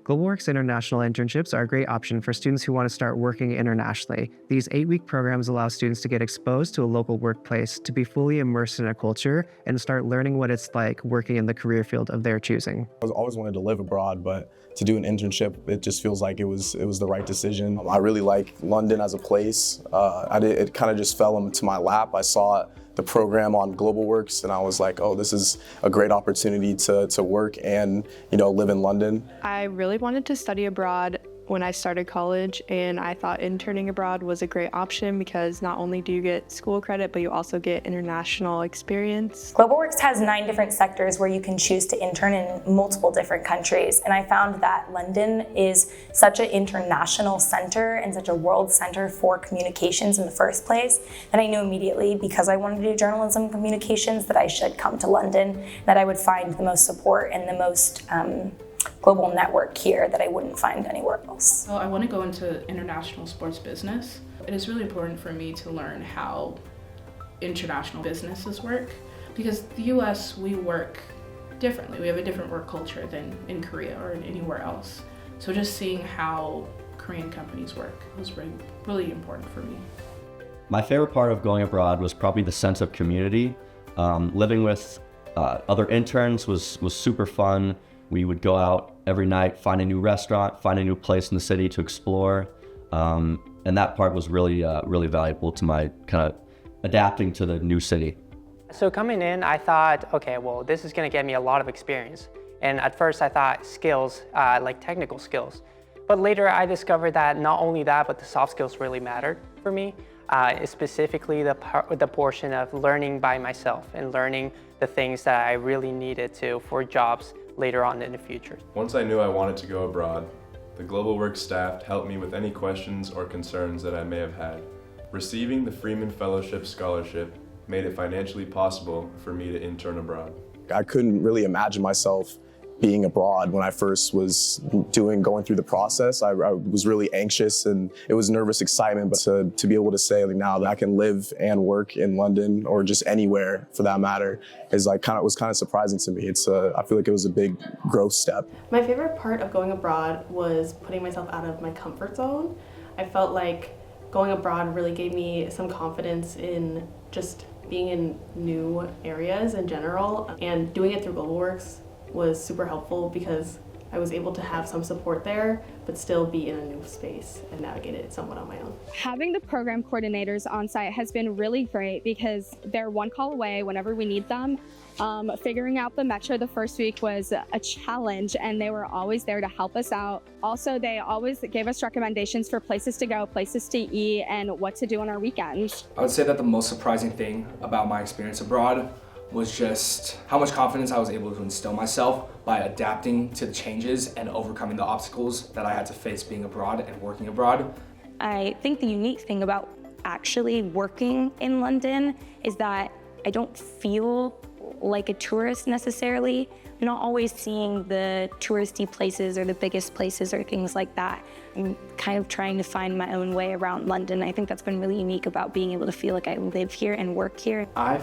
GlobalWorks International Internships are a great option for students who want to start working internationally. These 8-week programs allow students to get exposed to a local workplace, to be fully immersed in a culture, and start learning what it's like working in the career field of their choosing. I always wanted to live abroad, but to do an internship, it just feels like it was the right decision. I really like London as a place. It kind of just fell into my lap. I saw the program on GlobalWorks and I was like, oh, this is a great opportunity to work and live in London. I really wanted to study abroad when I started college, and I thought interning abroad was a great option because not only do you get school credit, but you also get international experience. GlobalWorks has 9 different sectors where you can choose to intern in multiple different countries, and I found that London is such an international center and such a world center for communications in the first place that I knew immediately, because I wanted to do journalism and communications, that I should come to London, that I would find the most support and the most global network here that I wouldn't find anywhere else. So I want to go into international sports business. It is really important for me to learn how international businesses work, because the US, we work differently. We have a different work culture than in Korea or anywhere else. So just seeing how Korean companies work was really important for me. My favorite part of going abroad was probably the sense of community. Living with other interns was super fun. We would go out every night, find a new restaurant, find a new place in the city to explore. And that part was really valuable to my kind of adapting to the new city. So coming in, I thought, okay, well, this is gonna get me a lot of experience. And at first I thought skills, like technical skills. But later I discovered that not only that, but the soft skills really mattered for me. Specifically the portion of learning by myself and learning the things that I really needed to for jobs later on in the future. Once I knew I wanted to go abroad, the GlobalWorks staff helped me with any questions or concerns that I may have had. Receiving the Freeman Fellowship Scholarship made it financially possible for me to intern abroad. I couldn't really imagine myself being abroad when I first was going through the process. I was really anxious and it was nervous excitement, but to be able to say like, now that I can live and work in London or just anywhere for that matter is like was kind of surprising to me. I feel like it was a big growth step. My favorite part of going abroad was putting myself out of my comfort zone. I felt like going abroad really gave me some confidence in just being in new areas in general, and doing it through GlobalWorks was super helpful because I was able to have some support there, but still be in a new space and navigate it somewhat on my own. Having the program coordinators on site has been really great because they're one call away whenever we need them. Figuring out the metro the first week was a challenge, and they were always there to help us out. Also, they always gave us recommendations for places to go, places to eat, and what to do on our weekends. I would say that the most surprising thing about my experience abroad was just how much confidence I was able to instill myself by adapting to the changes and overcoming the obstacles that I had to face being abroad and working abroad. I think the unique thing about actually working in London is that I don't feel like a tourist necessarily. I'm not always seeing the touristy places or the biggest places or things like that. I'm kind of trying to find my own way around London. I think that's been really unique about being able to feel like I live here and work here. I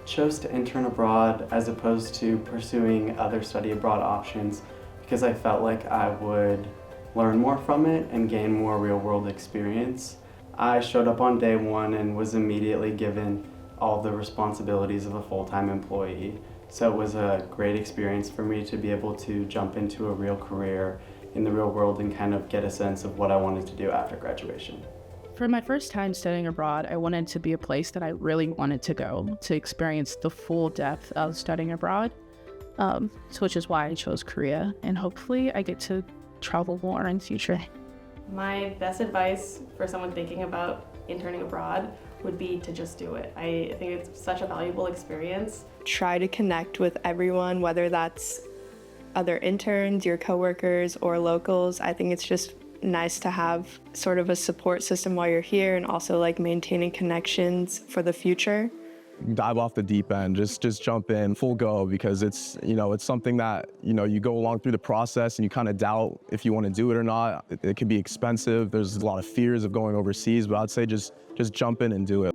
chose to intern abroad as opposed to pursuing other study abroad options because I felt like I would learn more from it and gain more real-world experience. I showed up on day 1 and was immediately given all the responsibilities of a full-time employee. So it was a great experience for me to be able to jump into a real career in the real world and kind of get a sense of what I wanted to do after graduation. For my first time studying abroad, I wanted to be a place that I really wanted to go to experience the full depth of studying abroad, which is why I chose Korea, and hopefully I get to travel more in the future. My best advice for someone thinking about interning abroad would be to just do it. I think it's such a valuable experience. Try to connect with everyone, whether that's other interns, your coworkers, or locals. I think it's just nice to have sort of a support system while you're here, and also like maintaining connections for the future. Dive off the deep end, just jump in full go, because it's something that you go along through the process and you kind of doubt if you want to do it or not. It can be expensive. There's a lot of fears of going overseas, but I'd say just jump in and do it.